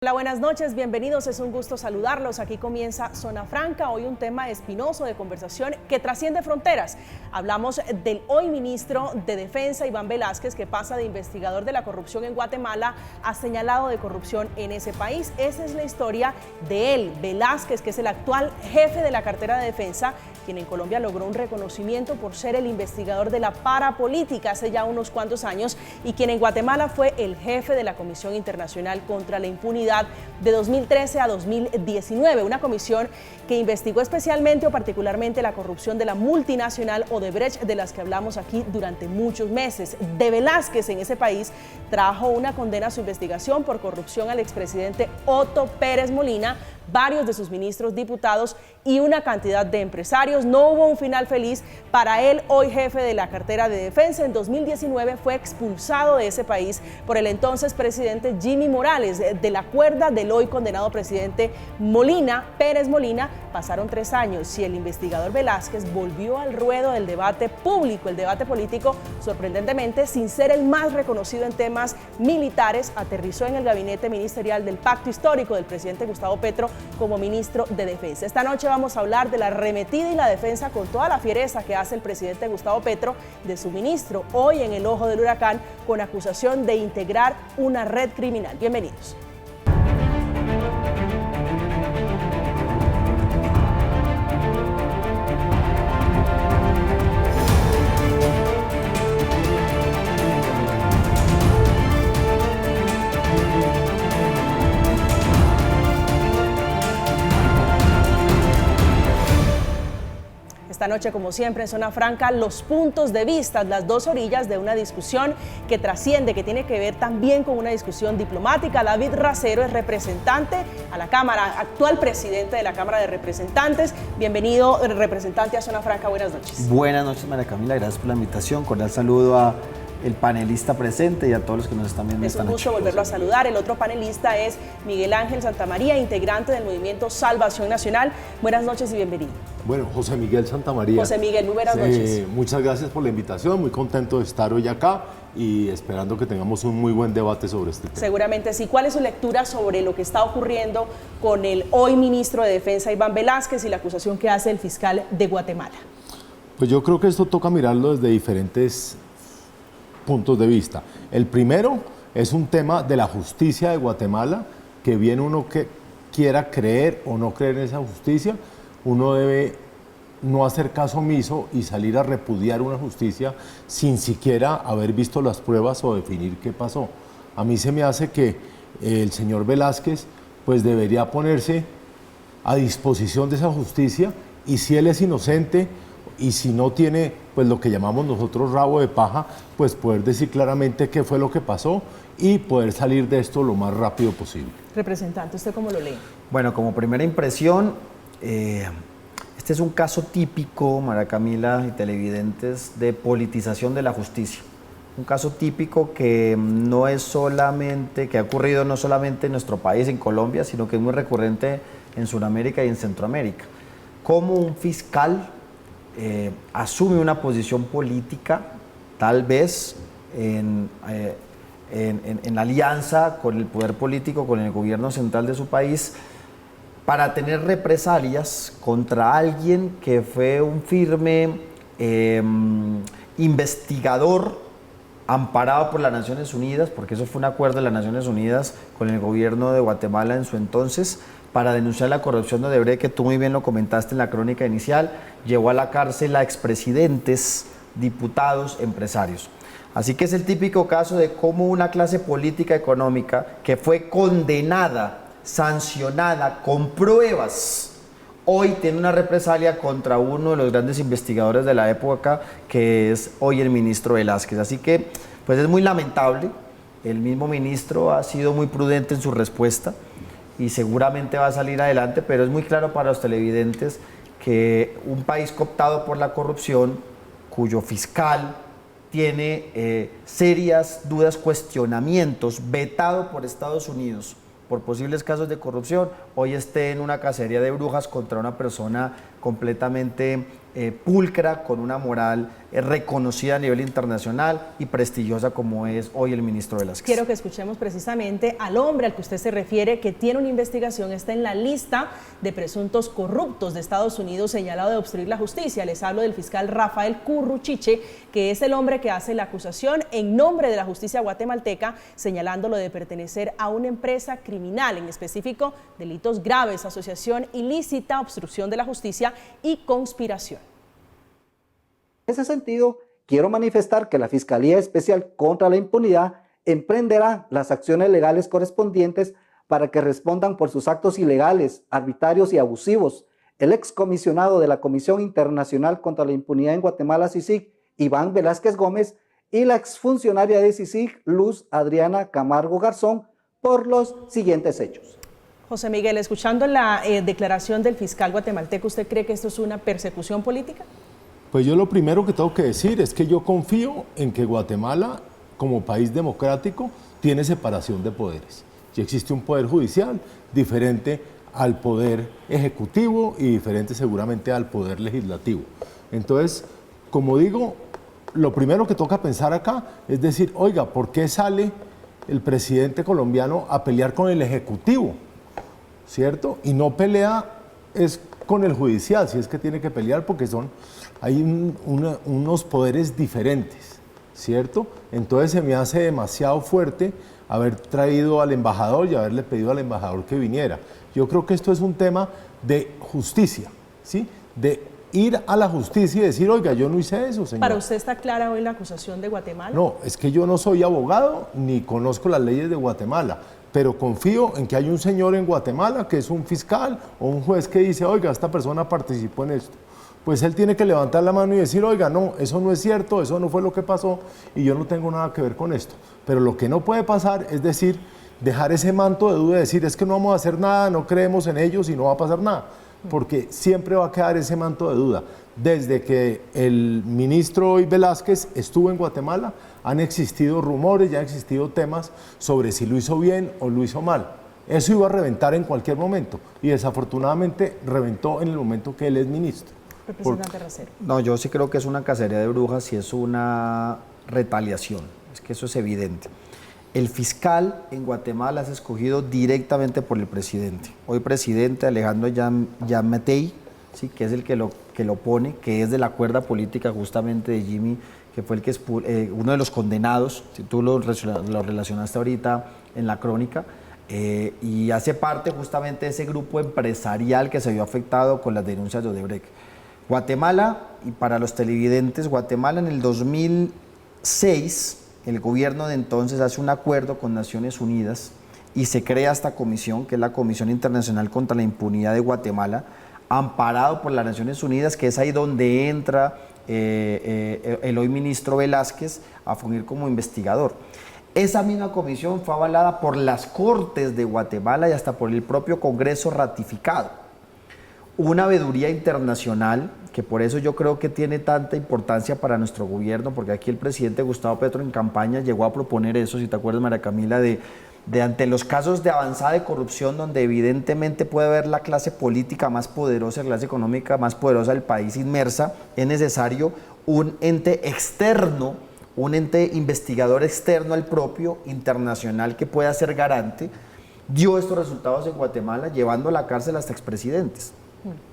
Hola, buenas noches, bienvenidos, es un gusto saludarlos. Aquí comienza Zona Franca, hoy un tema espinoso de conversación que trasciende fronteras. Hablamos del hoy ministro de Defensa, Iván Velásquez, que pasa de investigador de la corrupción en Guatemala a señalado de corrupción en ese país. Esa es la historia de él, Velásquez, que es el actual jefe de la cartera de Defensa, quien en Colombia logró un reconocimiento por ser el investigador de la parapolítica hace ya unos cuantos años y quien en Guatemala fue el jefe de la Comisión Internacional contra la Impunidad de 2013 a 2019, una comisión que investigó especialmente o particularmente la corrupción de la multinacional Odebrecht, de las que hablamos aquí durante muchos meses. De Velásquez en ese país trajo una condena a su investigación por corrupción al expresidente Otto Pérez Molina, varios de sus ministros, diputados y una cantidad de empresarios. No hubo un final feliz para él, hoy jefe de la cartera de Defensa. En 2019 fue expulsado de ese país por el entonces presidente Jimmy Morales. De la cuerda del hoy condenado presidente Molina, Pérez Molina, pasaron 3 años y el investigador Velásquez volvió al ruedo del debate público, el debate político, sorprendentemente, sin ser el más reconocido en temas militares. Aterrizó en el gabinete ministerial del pacto histórico del presidente Gustavo Petro como ministro de Defensa. Esta noche vamos a hablar de la arremetida y la defensa con toda la fiereza que hace el presidente Gustavo Petro de su ministro, hoy en el ojo del huracán, con acusación de integrar una red criminal. Bienvenidos. Esta noche, como siempre, en Zona Franca, los puntos de vista, las dos orillas de una discusión que trasciende, que tiene que ver también con una discusión diplomática. David Racero es representante a la Cámara, actual presidente de la Cámara de Representantes. Bienvenido, representante, a Zona Franca. Buenas noches. Buenas noches, María Camila. Gracias por la invitación. Cordial saludo a el panelista presente y a todos los que nos están viendo esta noche. Es un gusto volverlo a saludar. El otro panelista es Miguel Ángel Santamaría, integrante del movimiento Salvación Nacional. Buenas noches y bienvenido. Bueno, José Miguel Santamaría. José Miguel, muy buenas noches. Muchas gracias por la invitación, muy contento de estar hoy acá y esperando que tengamos un muy buen debate sobre este tema. Seguramente sí. ¿Cuál es su lectura sobre lo que está ocurriendo con el hoy ministro de Defensa, Iván Velásquez, y la acusación que hace el fiscal de Guatemala? Pues yo creo que esto toca mirarlo desde diferentes puntos de vista. El primero es un tema de la justicia de Guatemala, que bien uno que quiera creer o no creer en esa justicia, uno debe no hacer caso omiso y salir a repudiar una justicia sin siquiera haber visto las pruebas o definir qué pasó. A mí se me hace que el señor Velásquez pues debería ponerse a disposición de esa justicia, y si él es inocente y si no tiene pues lo que llamamos nosotros rabo de paja, pues poder decir claramente qué fue lo que pasó y poder salir de esto lo más rápido posible. Representante, ¿usted cómo lo lee? Bueno, como primera impresión, este es un caso típico, María Camila y televidentes, de politización de la justicia. Un caso típico que no es solamente, que ha ocurrido no solamente en nuestro país, en Colombia, sino que es muy recurrente en Sudamérica y en Centroamérica. Como un fiscal asume una posición política, tal vez en alianza con el poder político, con el gobierno central de su país, para tener represalias contra alguien que fue un firme investigador amparado por las Naciones Unidas, porque eso fue un acuerdo de las Naciones Unidas con el gobierno de Guatemala en su entonces, para denunciar la corrupción de Odebrecht, que tú muy bien lo comentaste en la crónica inicial. Llevó a la cárcel a expresidentes, diputados, empresarios. Así que es el típico caso de cómo una clase política económica que fue condenada, sancionada, con pruebas, hoy tiene una represalia contra uno de los grandes investigadores de la época, que es hoy el ministro Velásquez. Así que pues es muy lamentable. El mismo ministro ha sido muy prudente en su respuesta y seguramente va a salir adelante, pero es muy claro para los televidentes que un país cooptado por la corrupción, cuyo fiscal tiene serias dudas, cuestionamientos, vetado por Estados Unidos por posibles casos de corrupción, hoy esté en una cacería de brujas contra una persona completamente pulcra, con una moral reconocida a nivel internacional y prestigiosa como es hoy el ministro Velázquez. Quiero que escuchemos precisamente al hombre al que usted se refiere, que tiene una investigación, está en la lista de presuntos corruptos de Estados Unidos señalado de obstruir la justicia. Les hablo del fiscal Rafael Curruchiche, que es el hombre que hace la acusación en nombre de la justicia guatemalteca, señalándolo de pertenecer a una empresa criminal, en específico delitos graves, asociación ilícita, obstrucción de la justicia y conspiración. En ese sentido, quiero manifestar que la Fiscalía Especial contra la Impunidad emprenderá las acciones legales correspondientes para que respondan por sus actos ilegales, arbitrarios y abusivos el excomisionado de la Comisión Internacional contra la Impunidad en Guatemala, CICIG, Iván Velázquez Gómez, y la exfuncionaria de CICIG, Luz Adriana Camargo Garzón, por los siguientes hechos. José Miguel, escuchando la declaración del fiscal guatemalteco, ¿usted cree que esto es una persecución política? Pues yo lo primero que tengo que decir es que yo confío en que Guatemala, como país democrático, tiene separación de poderes. Ya existe un poder judicial diferente al poder ejecutivo y diferente seguramente al poder legislativo. Entonces, como digo, lo primero que toca pensar acá es decir, oiga, ¿por qué sale el presidente colombiano a pelear con el ejecutivo? ¿Cierto? Y no pelea es con el judicial, si es que tiene que pelear, porque hay unos poderes diferentes, ¿cierto? Entonces se me hace demasiado fuerte haber traído al embajador y haberle pedido al embajador que viniera. Yo creo que esto es un tema de justicia, ¿sí? De ir a la justicia y decir, oiga, yo no hice eso, señor. ¿Para usted está clara hoy la acusación de Guatemala? No, es que yo no soy abogado ni conozco las leyes de Guatemala, pero confío en que hay un señor en Guatemala que es un fiscal o un juez que dice, oiga, esta persona participó en esto. Pues él tiene que levantar la mano y decir, oiga, no, eso no es cierto, eso no fue lo que pasó y yo no tengo nada que ver con esto. Pero lo que no puede pasar es decir, dejar ese manto de duda y decir, es que no vamos a hacer nada, no creemos en ellos y no va a pasar nada. Porque siempre va a quedar ese manto de duda. Desde que el ministro Velázquez estuvo en Guatemala, han existido rumores, ya han existido temas sobre si lo hizo bien o lo hizo mal. Eso iba a reventar en cualquier momento y desafortunadamente reventó en el momento que él es ministro. Representante Racero. No, yo sí creo que es una cacería de brujas y es una retaliación, es que eso es evidente. El fiscal en Guatemala es escogido directamente por el presidente. Hoy presidente Alejandro Yamatei, ¿sí? Que es el que lo pone, que es de la cuerda política justamente de Jimmy, que fue el que uno de los condenados, si tú lo relacionaste ahorita en la crónica, y hace parte justamente de ese grupo empresarial que se vio afectado con las denuncias de Odebrecht. Guatemala, y para los televidentes, Guatemala en el 2006, el gobierno de entonces hace un acuerdo con Naciones Unidas y se crea esta comisión, que es la Comisión Internacional contra la Impunidad de Guatemala, amparado por las Naciones Unidas, que es ahí donde entra el hoy ministro Velázquez a fungir como investigador. Esa misma comisión fue avalada por las Cortes de Guatemala y hasta por el propio Congreso ratificado. Una veeduría internacional, que por eso yo creo que tiene tanta importancia para nuestro gobierno, porque aquí el presidente Gustavo Petro en campaña llegó a proponer eso, si te acuerdas, María Camila, de ante los casos de avanzada de corrupción, donde evidentemente puede haber la clase política más poderosa, la clase económica más poderosa del país inmersa, es necesario un ente externo, un ente investigador externo al propio, internacional, que pueda ser garante. Dio estos resultados en Guatemala, llevando a la cárcel hasta expresidentes.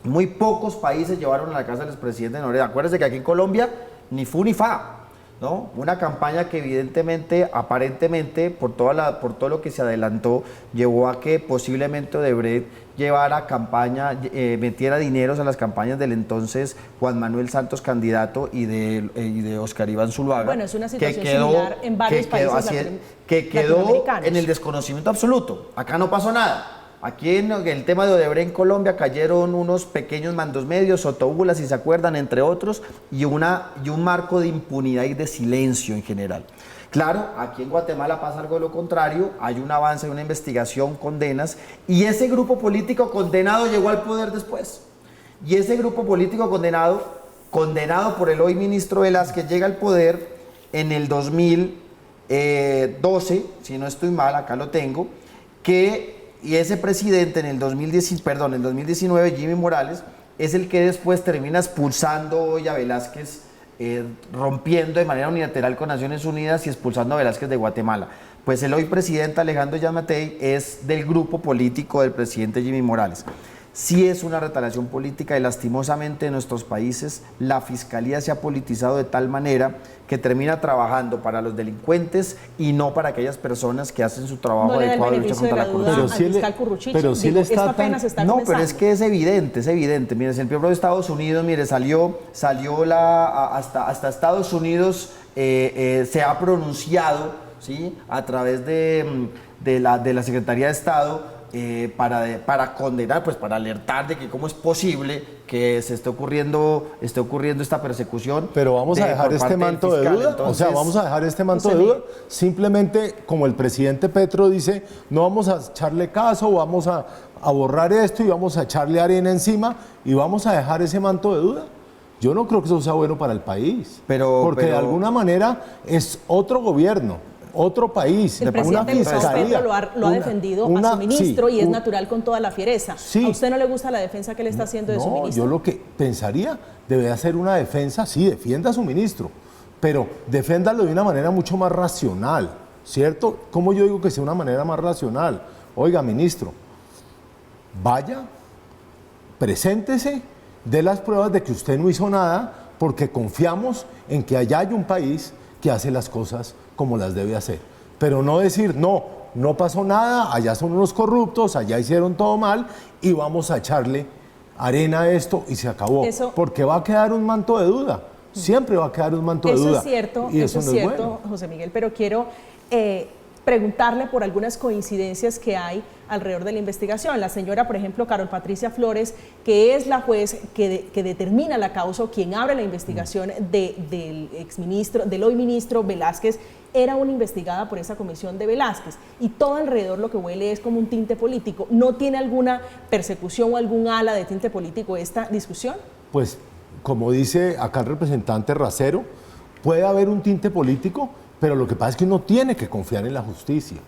Muy pocos países llevaron a la cárcel al expresidente Noriega. Acuérdense que aquí en Colombia ni fu ni fa, ¿no? Una campaña que evidentemente, aparentemente, por todo lo que se adelantó, llevó a que posiblemente Odebrecht llevara campaña, metiera dineros a las campañas del entonces Juan Manuel Santos candidato y de Oscar Iván Zuluaga. Bueno, es una situación similar en varios países que quedó en el desconocimiento absoluto. Acá no pasó nada. Aquí en el tema de Odebrecht en Colombia cayeron unos pequeños mandos medios, Sotoúbula, si se acuerdan, entre otros, y un marco de impunidad y de silencio en general. Claro, aquí en Guatemala pasa algo de lo contrario, hay un avance, una investigación, condenas, y ese grupo político condenado llegó al poder después. Y ese grupo político condenado por el hoy ministro Velázquez, llega al poder en el 2012, si no estoy mal, acá lo tengo, y ese presidente en el 2019, Jimmy Morales, es el que después termina expulsando hoy a Velázquez, rompiendo de manera unilateral con Naciones Unidas y expulsando a Velázquez de Guatemala. Pues el hoy presidente Alejandro Giammattei es del grupo político del presidente Jimmy Morales. Sí es una retaliación política y lastimosamente en nuestros países la fiscalía se ha politizado de tal manera que termina trabajando para los delincuentes y no para aquellas personas que hacen su trabajo adecuado de lucha contra la corrupción. Pero sí le está apenas está No, comenzando. pero es que es evidente. Mire, el propio de Estados Unidos, mire, salió hasta Estados Unidos se ha pronunciado, ¿sí?, a través de la Secretaría de Estado, para condenar, pues para alertar de que cómo es posible que se esté ocurriendo esta persecución. Pero vamos a dejar este manto de duda. Entonces, o sea, vamos a dejar este manto de duda. Simplemente, como el presidente Petro dice, no vamos a echarle caso, vamos a borrar esto y vamos a echarle arena encima y vamos a dejar ese manto de duda. Yo no creo que eso sea bueno para el país. Porque de alguna manera es otro gobierno, otro país, el presidente Gustavo Petro lo ha defendido a su ministro, y es natural con toda la fiereza. Sí. ¿A usted no le gusta la defensa que le está haciendo de su ministro? Yo lo que pensaría debe hacer una defensa, sí, defienda a su ministro, pero defiéndalo de una manera mucho más racional, ¿cierto? ¿Cómo yo digo que sea una manera más racional? Oiga, ministro, vaya, preséntese, dé las pruebas de que usted no hizo nada, porque confiamos en que allá hay un país que hace las cosas como las debe hacer. Pero no decir, no pasó nada, allá son unos corruptos, allá hicieron todo mal y vamos a echarle arena a esto y se acabó. Porque va a quedar un manto de duda. Siempre va a quedar un manto de duda. Eso es cierto, y eso es no cierto, bueno. José Miguel, pero quiero preguntarle por algunas coincidencias que hay alrededor de la investigación. La señora, por ejemplo, Carol Patricia Flores, que es la juez que determina la causa, o quien abre la investigación del hoy ministro Velázquez, era una investigada por esa comisión de Velázquez, y todo alrededor lo que huele es como un tinte político. ¿No tiene alguna persecución o algún ala de tinte político esta discusión? Pues, como dice acá el representante Racero, puede haber un tinte político, pero lo que pasa es que uno tiene que confiar en la justicia.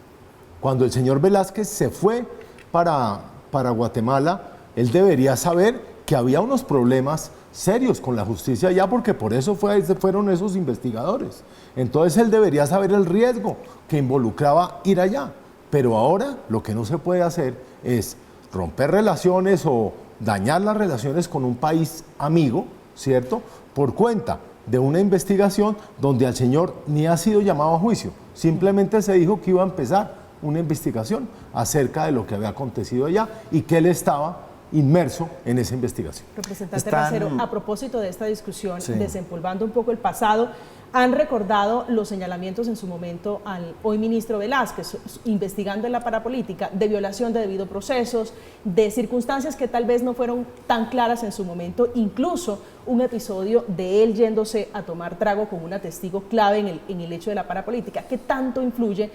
Cuando el señor Velázquez se fue para Guatemala, él debería saber que había unos problemas serios con la justicia allá, porque por eso fueron esos investigadores. Entonces él debería saber el riesgo que involucraba ir allá. Pero ahora lo que no se puede hacer es romper relaciones o dañar las relaciones con un país amigo, ¿cierto?, por cuenta de una investigación donde al señor ni ha sido llamado a juicio. Simplemente se dijo que iba a empezar una investigación acerca de lo que había acontecido allá y que él estaba inmerso en esa investigación. Representante Racero, a propósito de esta discusión, desempolvando un poco el pasado, han recordado los señalamientos en su momento al hoy ministro Velázquez, investigando en la parapolítica, de violación de debido procesos, de circunstancias que tal vez no fueron tan claras en su momento, incluso un episodio de él yéndose a tomar trago con una testigo clave en el hecho de la parapolítica. ¿Qué tanto influye,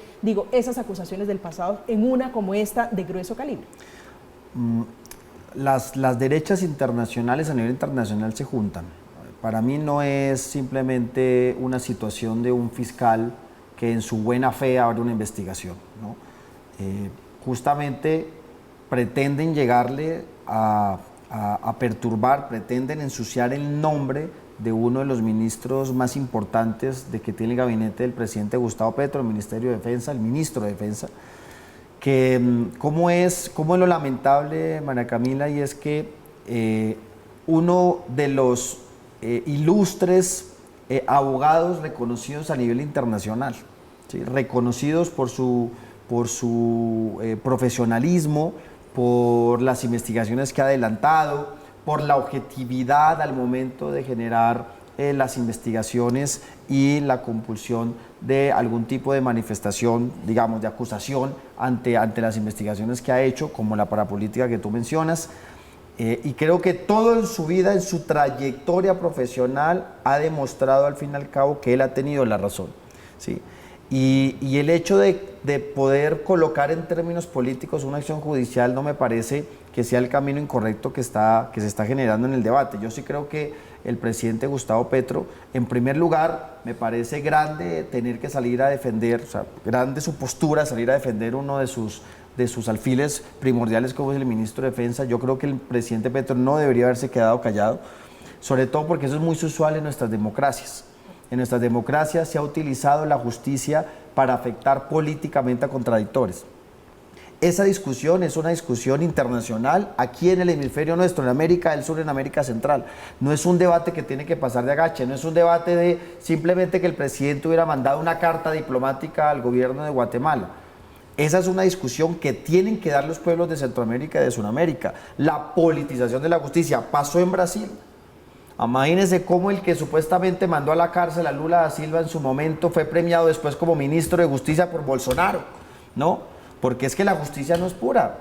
esas acusaciones del pasado en una como esta de grueso calibre? Las derechas internacionales a nivel internacional se juntan. Para mí no es simplemente una situación de un fiscal que en su buena fe abre una investigación, ¿no? Justamente pretenden llegarle a perturbar, pretenden ensuciar el nombre de uno de los ministros más importantes que tiene el gabinete del presidente Gustavo Petro, el Ministerio de Defensa, el ministro de Defensa, que cómo es lo lamentable, María Camila, y es que uno de los ilustres abogados reconocidos a nivel internacional, ¿sí?, reconocidos por su profesionalismo, por las investigaciones que ha adelantado, por la objetividad al momento de generar las investigaciones y la compulsión de algún tipo de manifestación, digamos, de acusación ante las investigaciones que ha hecho, como la parapolítica que tú mencionas. Y creo que todo en su vida, en su trayectoria profesional, ha demostrado al fin y al cabo que él ha tenido la razón, ¿sí? Y el hecho de poder colocar en términos políticos una acción judicial no me parece que sea el camino incorrecto que se está generando en el debate. Yo sí creo que el presidente Gustavo Petro, en primer lugar, me parece grande tener que salir a defender, o sea, grande su postura, salir a defender uno de sus de sus alfiles primordiales como es el ministro de Defensa. Yo creo que el presidente Petro no debería haberse quedado callado, sobre todo porque eso es muy usual en nuestras democracias. En nuestras democracias se ha utilizado la justicia para afectar políticamente a contradictores. Esa discusión es una discusión internacional aquí en el hemisferio nuestro, en América del Sur, en América Central. No es un debate que tiene que pasar de agache, no es un debate de simplemente que el presidente hubiera mandado una carta diplomática al gobierno de Guatemala. Esa es una discusión que tienen que dar los pueblos de Centroamérica y de Sudamérica. La politización de la justicia pasó en Brasil. Imagínense cómo el que supuestamente mandó a la cárcel a Lula da Silva en su momento fue premiado después como ministro de Justicia por Bolsonaro, ¿no? Porque es que la justicia no es pura,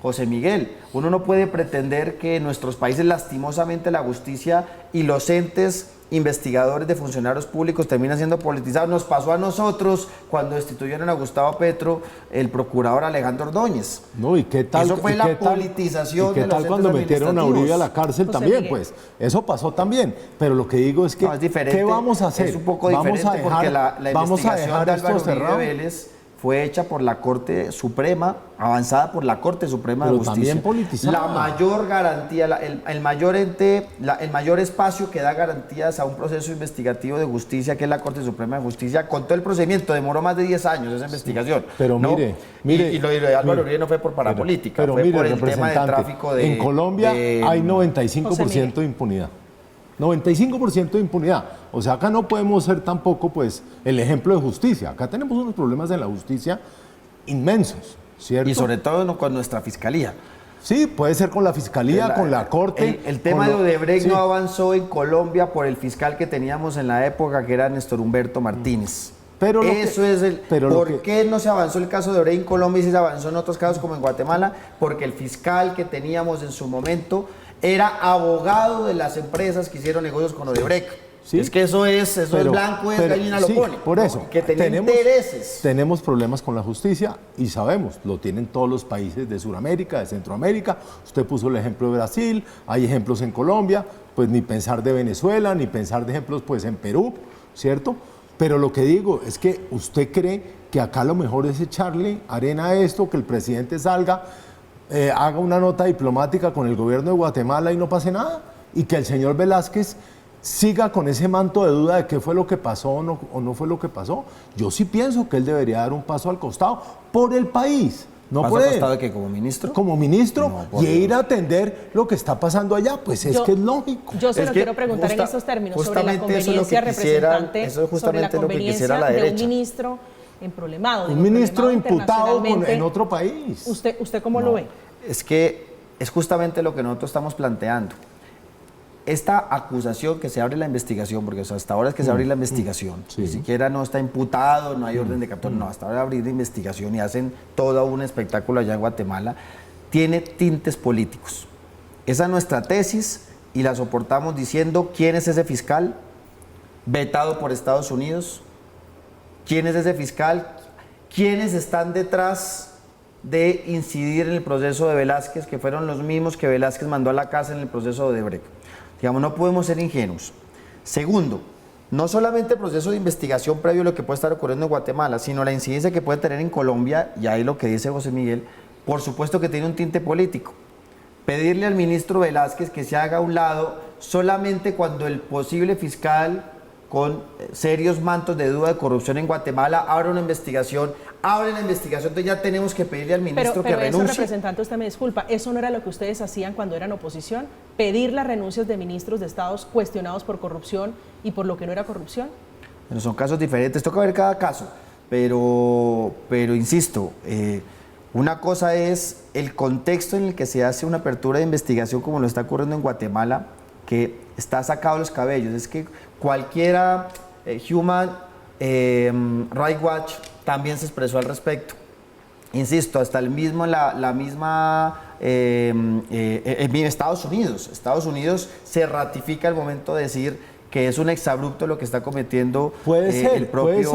José Miguel. Uno no puede pretender que en nuestros países lastimosamente la justicia y los entes investigadores de funcionarios públicos terminan siendo politizados. Nos pasó a nosotros cuando destituyeron a Gustavo Petro, el procurador Alejandro Ordóñez. No, ¿y qué tal? Eso fue la politización de los entes administrativos. ¿Y qué tal cuando metieron a Uribe a la cárcel José también? Miguel. Pues eso pasó también. Pero lo que digo es que, no, es diferente, ¿qué vamos a hacer? Es un poco diferente porque la investigación de Álvaro Uribe Vélez fue hecha por la Corte Suprema, avanzada por la Corte Suprema de Justicia. También politizada. La mayor garantía, el mayor ente, el mayor espacio que da garantías a un proceso investigativo de justicia, que es la Corte Suprema de Justicia, con todo el procedimiento, demoró más de 10 años esa investigación. Pero ¿no? mire. Y lo de Álvaro Uribe no fue por parapolítica, pero fue mire, por el tema del tráfico de... En Colombia hay 95% de impunidad. 95% de impunidad. O sea, acá no podemos ser tampoco pues el ejemplo de justicia. Acá tenemos unos problemas en la justicia inmensos, ¿cierto? Y sobre todo con nuestra fiscalía. Sí, puede ser con la fiscalía, con la corte. El tema de Odebrecht no avanzó en Colombia por el fiscal que teníamos en la época, que era Néstor Humberto Martínez. Pero ¿Por qué no se avanzó el caso de Odebrecht en Colombia y sí se avanzó en otros casos como en Guatemala? Porque el fiscal que teníamos en su momento era abogado de las empresas que hicieron negocios con Odebrecht. ¿Sí? Es que eso es blanco, es gallina lo pone. Por eso, que tenemos intereses. Tenemos problemas con la justicia y sabemos, lo tienen todos los países de Sudamérica, de Centroamérica. Usted puso el ejemplo de Brasil, hay ejemplos en Colombia, pues ni pensar de Venezuela, ni pensar de ejemplos pues en Perú, ¿cierto? Pero lo que digo es que usted cree que acá lo mejor es echarle arena a esto, que el presidente salga, haga una nota diplomática con el gobierno de Guatemala y no pase nada, y que el señor Velázquez siga con ese manto de duda de qué fue lo que pasó o no fue lo que pasó. Yo sí pienso que él debería dar un paso al costado por el país. No ¿Paso puede. al costado de qué? ¿Como ministro? Como ministro, y ir a atender lo que está pasando allá, pues es que es lógico. Yo se lo quiero preguntar en estos términos sobre la conveniencia, representante, sobre la conveniencia de un ministro emproblemado. Un ministro imputado en otro país. ¿Usted cómo lo ve? Es que es justamente lo que nosotros estamos planteando. Esta acusación que se abre la investigación, porque hasta ahora es que se abre la investigación, ni siquiera no está imputado, no hay orden de captura, no, hasta ahora abrir la investigación y hacen todo un espectáculo allá en Guatemala, tiene tintes políticos. Esa es nuestra tesis y la soportamos diciendo quién es ese fiscal vetado por Estados Unidos, quién es ese fiscal, quiénes están detrás de incidir en el proceso de Velázquez, que fueron los mismos que Velázquez mandó a la cárcel en el proceso de Odebrecht. Digamos, no podemos ser ingenuos. Segundo, no solamente el proceso de investigación previo a lo que puede estar ocurriendo en Guatemala, sino la incidencia que puede tener en Colombia, y ahí lo que dice José Miguel, por supuesto que tiene un tinte político. Pedirle al ministro Velázquez que se haga a un lado solamente cuando el posible fiscal con serios mantos de duda de corrupción en Guatemala abre la investigación, entonces ya tenemos que pedirle al ministro que renuncie. Pero representante, usted me disculpa, ¿eso no era lo que ustedes hacían cuando eran oposición? ¿Pedir las renuncias de ministros de estados cuestionados por corrupción y por lo que no era corrupción? Bueno, son casos diferentes, toca ver cada caso, pero insisto, una cosa es el contexto en el que se hace una apertura de investigación como lo está ocurriendo en Guatemala, que está sacado de los cabellos. Es que cualquiera, Human Rights Watch también se expresó al respecto. Insisto, hasta el mismo, la misma Estados Unidos se ratifica al momento de decir que es un exabrupto lo que está cometiendo el propio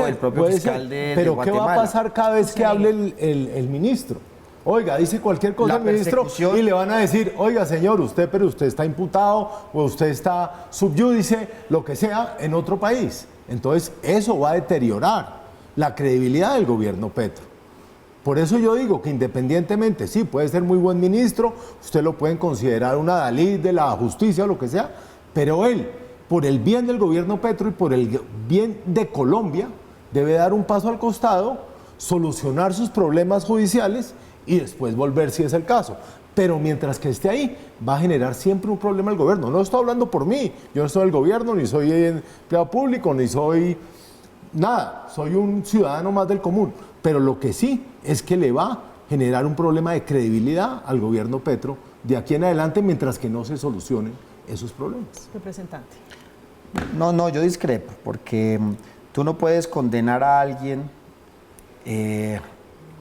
fiscal de Guatemala. Pero ¿qué va a pasar cada vez que hable el ministro? Oiga, dice cualquier cosa el ministro y le van a decir, oiga señor, pero usted está imputado o usted está subyúdice, lo que sea, en otro país. Entonces eso va a deteriorar la credibilidad del gobierno Petro. Por eso yo digo que independientemente, sí, puede ser muy buen ministro, usted lo pueden considerar una Dalí de la justicia o lo que sea, pero él, por el bien del gobierno Petro y por el bien de Colombia, debe dar un paso al costado, solucionar sus problemas judiciales y después volver si es el caso. Pero mientras que esté ahí, va a generar siempre un problema al gobierno. No estoy hablando por mí, yo no soy el gobierno, ni soy empleado público, ni soy nada, soy un ciudadano más del común. Pero lo que sí es que le va a generar un problema de credibilidad al gobierno Petro de aquí en adelante mientras que no se solucionen esos problemas. Representante. No, yo discrepo, porque tú no puedes condenar a alguien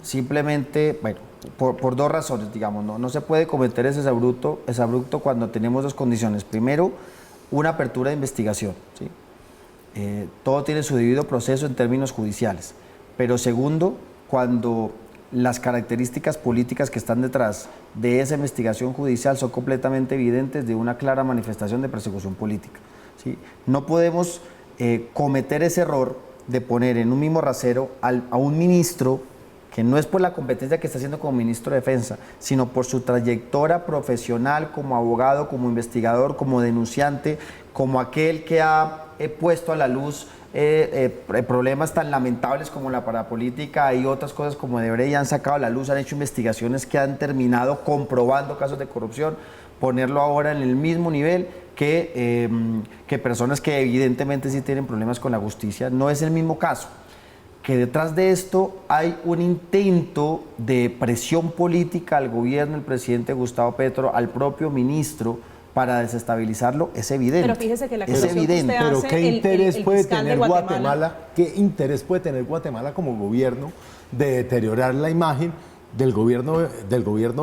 simplemente, bueno, por dos razones, digamos, no se puede cometer ese exabrupto cuando tenemos dos condiciones. Primero, una apertura de investigación, ¿sí? Todo tiene su debido proceso en términos judiciales. Pero segundo, cuando las características políticas que están detrás de esa investigación judicial son completamente evidentes de una clara manifestación de persecución política, ¿sí? No podemos cometer ese error de poner en un mismo rasero a un ministro que no es por la competencia que está haciendo como ministro de Defensa, sino por su trayectoria profesional como abogado, como investigador, como denunciante, como aquel que ha puesto a la luz problemas tan lamentables como la parapolítica y otras cosas como Odebrecht, han sacado a la luz, han hecho investigaciones que han terminado comprobando casos de corrupción, ponerlo ahora en el mismo nivel que personas que evidentemente sí tienen problemas con la justicia. No es el mismo caso. Que detrás de esto hay un intento de presión política al gobierno del presidente Gustavo Petro, al propio ministro, para desestabilizarlo, es evidente. Pero fíjese que la es evidente. Pero ¿qué interés puede tener Guatemala? ¿Qué interés puede tener Guatemala como gobierno de deteriorar la imagen del gobierno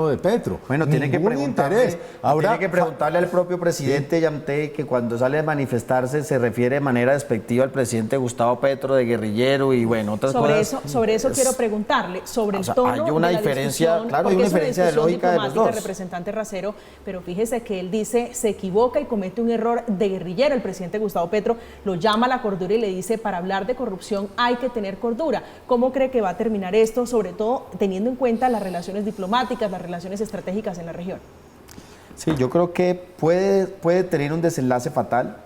de Petro? Bueno, tiene que preguntarle al propio presidente Yamté, que cuando sale a manifestarse se refiere de manera despectiva al presidente Gustavo Petro de guerrillero y bueno, otras cosas. Sobre eso quiero preguntarle, sobre el tono hay una de la diferencia, claro, hay una diferencia de lógica de los dos. Representante Racero, pero fíjese que él dice, se equivoca y comete un error de guerrillero. El presidente Gustavo Petro lo llama a la cordura y le dice, para hablar de corrupción hay que tener cordura. ¿Cómo cree que va a terminar esto, sobre todo teniendo en cuenta las relaciones diplomáticas, las relaciones estratégicas en la región? Sí, yo creo que puede tener un desenlace fatal.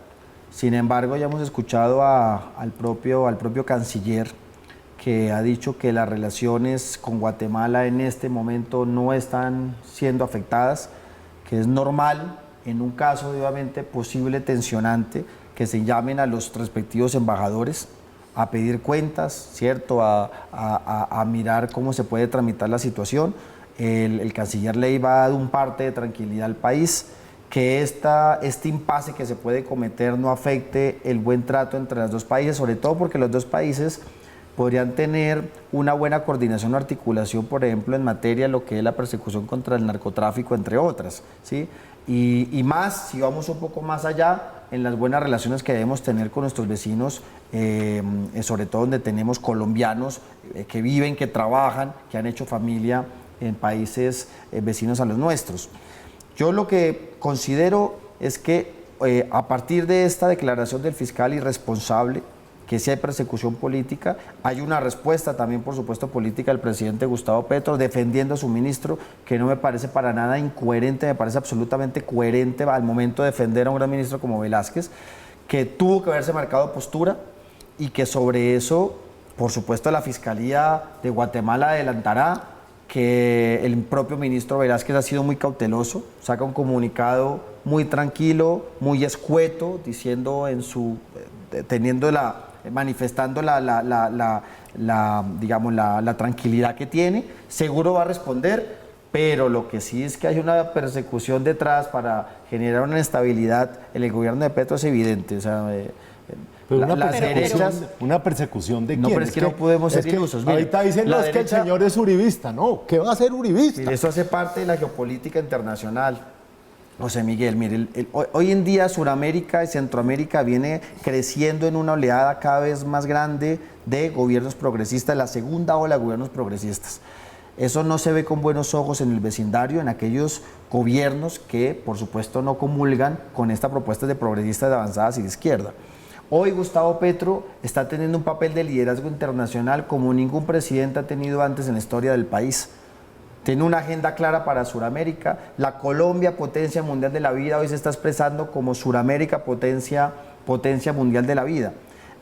Sin embargo, ya hemos escuchado al propio canciller que ha dicho que las relaciones con Guatemala en este momento no están siendo afectadas, que es normal en un caso obviamente posible tensionante que se llamen a los respectivos embajadores a pedir cuentas, ¿cierto? A mirar cómo se puede tramitar la situación. El canciller Leiva ha dado un parte de tranquilidad al país, que este impasse que se puede cometer no afecte el buen trato entre los dos países, sobre todo porque los dos países podrían tener una buena coordinación o articulación, por ejemplo, en materia de lo que es la persecución contra el narcotráfico, entre otras, ¿sí? Y más, si vamos un poco más allá, en las buenas relaciones que debemos tener con nuestros vecinos, sobre todo donde tenemos colombianos que viven, que trabajan, que han hecho familia en países vecinos a los nuestros. Yo lo que considero es que a partir de esta declaración del fiscal irresponsable, que si hay persecución política, hay una respuesta también, por supuesto, política del presidente Gustavo Petro defendiendo a su ministro, que no me parece para nada incoherente, me parece absolutamente coherente al momento de defender a un gran ministro como Velázquez, que tuvo que haberse marcado postura y que sobre eso, por supuesto, la Fiscalía de Guatemala adelantará, que el propio ministro Velázquez ha sido muy cauteloso, saca un comunicado muy tranquilo, muy escueto, diciendo manifestando la tranquilidad que tiene. Seguro va a responder, pero lo que sí es que hay una persecución detrás para generar una inestabilidad en el gobierno de Petro es evidente. O sea, una persecución de quién. No, pero es que no podemos ser ilusos. Ahorita dicen que el señor es uribista. No, ¿qué va a ser uribista? Mire, eso hace parte de la geopolítica internacional. José Miguel, mire, hoy en día Sudamérica y Centroamérica viene creciendo en una oleada cada vez más grande de gobiernos progresistas, la segunda ola de gobiernos progresistas. Eso no se ve con buenos ojos en el vecindario, en aquellos gobiernos que, por supuesto, no comulgan con esta propuesta de progresistas de avanzadas y de izquierda. Hoy Gustavo Petro está teniendo un papel de liderazgo internacional como ningún presidente ha tenido antes en la historia del país. Tiene una agenda clara para Suramérica. La Colombia, potencia mundial de la vida, hoy se está expresando como Suramérica, potencia mundial de la vida.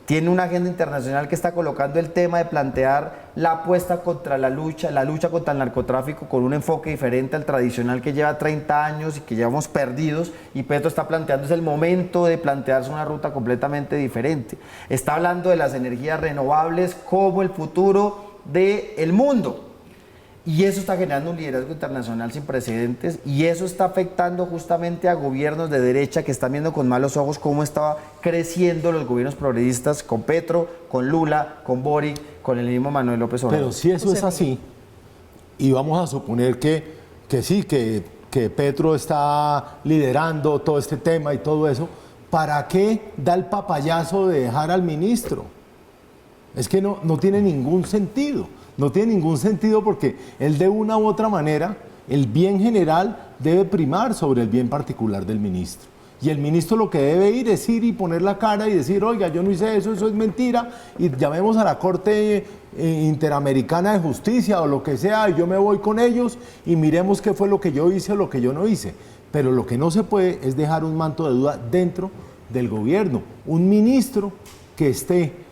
Tiene una agenda internacional que está colocando el tema de plantear la apuesta contra la lucha contra el narcotráfico con un enfoque diferente al tradicional que lleva 30 años y que llevamos perdidos, y Petro está planteando, es el momento de plantearse una ruta completamente diferente. Está hablando de las energías renovables como el futuro del mundo. Y eso está generando un liderazgo internacional sin precedentes, y eso está afectando justamente a gobiernos de derecha que están viendo con malos ojos cómo estaba creciendo los gobiernos progresistas con Petro, con Lula, con Boric, con el mismo Manuel López Obrador. Pero si eso es así, y vamos a suponer que sí, que Petro está liderando todo este tema y todo eso, ¿para qué da el papayazo de dejar al ministro? Es que no tiene ningún sentido. No tiene ningún sentido porque él, de una u otra manera, el bien general debe primar sobre el bien particular del ministro. Y el ministro lo que debe ir es ir y poner la cara y decir, oiga, yo no hice eso, eso es mentira, y llamemos a la Corte Interamericana de Justicia o lo que sea, y yo me voy con ellos y miremos qué fue lo que yo hice o lo que yo no hice. Pero lo que no se puede es dejar un manto de duda dentro del gobierno. Un ministro que esté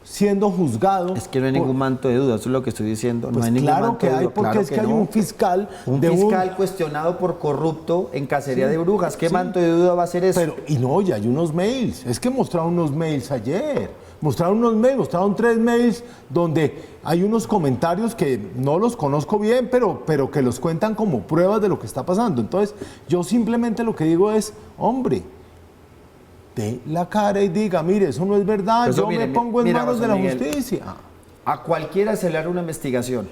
siendo juzgado. Es que no hay ningún manto de duda, eso es lo que estoy diciendo. Pues no hay ningún claro manto que de hay, duda. porque Claro es que hay un fiscal. Un fiscal cuestionado por corrupto en cacería de brujas. ¿Qué manto de duda va a ser eso? Pero, y no, ya hay unos mails. Es que mostraron unos mails ayer. Mostraron 3 mails donde hay unos comentarios que no los conozco bien, pero que los cuentan como pruebas de lo que está pasando. Entonces, yo simplemente lo que digo es, hombre, dé la cara y diga, mire, eso no es verdad, yo me pongo en manos de la justicia. A cualquiera se le hará una investigación.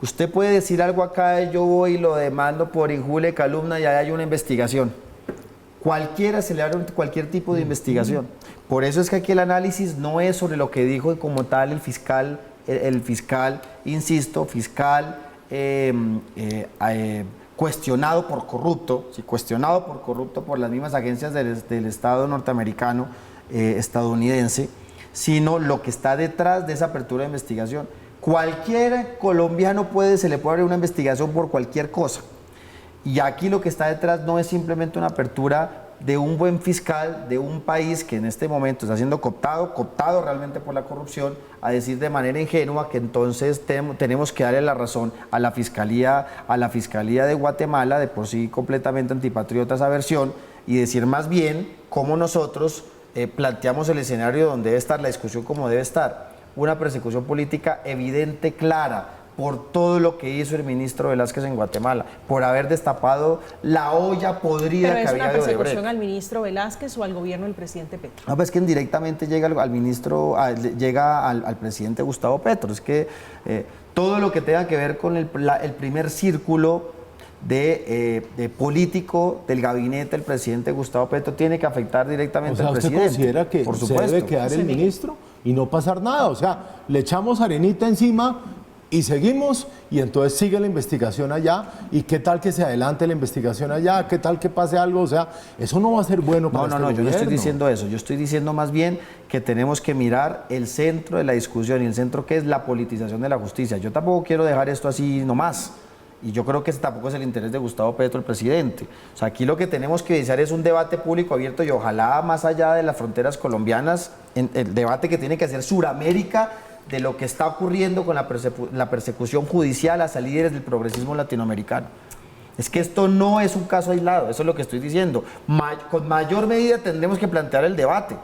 Usted puede decir algo acá, yo voy y lo demando por injuria y calumnia y ahí hay una investigación. Cualquiera se le hará cualquier tipo de investigación. Por eso es que aquí el análisis no es sobre lo que dijo como tal el fiscal, insisto, cuestionado por corrupto, por las mismas agencias del Estado norteamericano, estadounidense, sino lo que está detrás de esa apertura de investigación. Cualquier colombiano se le puede abrir una investigación por cualquier cosa. Y aquí lo que está detrás no es simplemente una apertura de un buen fiscal de un país que en este momento está siendo cooptado realmente por la corrupción, a decir de manera ingenua que entonces tenemos que darle la razón a la Fiscalía de Guatemala, de por sí completamente antipatriota esa versión, y decir más bien cómo nosotros planteamos el escenario donde debe estar la discusión como debe estar. Una persecución política evidente, clara, por todo lo que hizo el ministro Velázquez en Guatemala, por haber destapado la olla podrida que había de Odebrecht. ¿Pero es una persecución al ministro Velázquez o al gobierno del presidente Petro? No, pues es que indirectamente llega al presidente Gustavo Petro. Es que todo lo que tenga que ver con el primer círculo de político del gabinete del presidente Gustavo Petro tiene que afectar directamente al presidente. ¿Usted considera que por se supuesto debe quedar el ministro y no pasar nada? O sea, le echamos arenita encima y seguimos, y entonces sigue la investigación allá, y qué tal que se adelante la investigación allá, qué tal que pase algo, o sea, eso no va a ser bueno para este gobierno. Yo no estoy diciendo eso, yo estoy diciendo más bien que tenemos que mirar el centro de la discusión, y el centro que es la politización de la justicia. Yo tampoco quiero dejar esto así nomás, y yo creo que ese tampoco es el interés de Gustavo Petro, el presidente. O sea, aquí lo que tenemos que iniciar es un debate público abierto, y ojalá más allá de las fronteras colombianas, el debate que tiene que hacer Suramérica, de lo que está ocurriendo con la persecución judicial a líderes del progresismo latinoamericano. Es que esto no es un caso aislado, eso es lo que estoy diciendo. Con mayor medida tendremos que plantear el debate.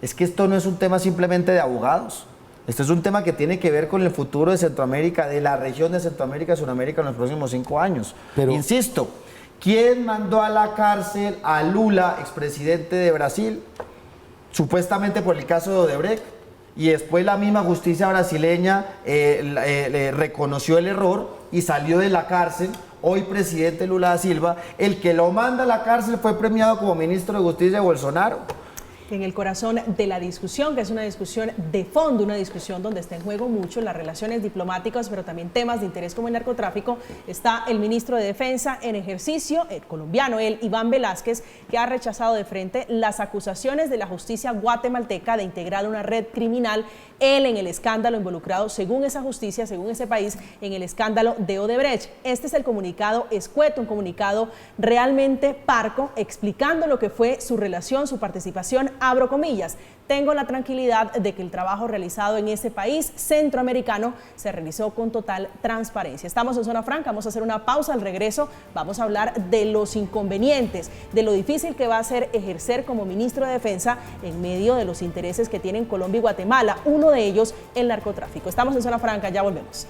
Es que esto no es un tema simplemente de abogados. Esto es un tema que tiene que ver con el futuro de Centroamérica, de la región de Centroamérica y Sudamérica en los próximos 5 años. Pero, insisto, ¿quién mandó a la cárcel a Lula, expresidente de Brasil, supuestamente por el caso de Odebrecht? Y después la misma justicia brasileña reconoció el error y salió de la cárcel. Hoy presidente Lula da Silva, el que lo manda a la cárcel fue premiado como ministro de Justicia de Bolsonaro. en el corazón de la discusión, que es una discusión de fondo, una discusión donde está en juego mucho las relaciones diplomáticas, pero también temas de interés como el narcotráfico. Está el ministro de Defensa en ejercicio, el colombiano, Iván Velásquez, que ha rechazado de frente las acusaciones de la justicia guatemalteca de integrar una red criminal, él en el escándalo involucrado, según esa justicia, según ese país, en el escándalo de Odebrecht. Este es el comunicado escueto, un comunicado realmente parco, explicando lo que fue su relación, su participación, abro comillas: tengo la tranquilidad de que el trabajo realizado en ese país centroamericano se realizó con total transparencia. Estamos en Zona Franca, vamos a hacer una pausa. Al regreso vamos a hablar de los inconvenientes, de lo difícil que va a ser ejercer como ministro de Defensa en medio de los intereses que tienen Colombia y Guatemala, uno de ellos el narcotráfico. Estamos en Zona Franca, ya volvemos.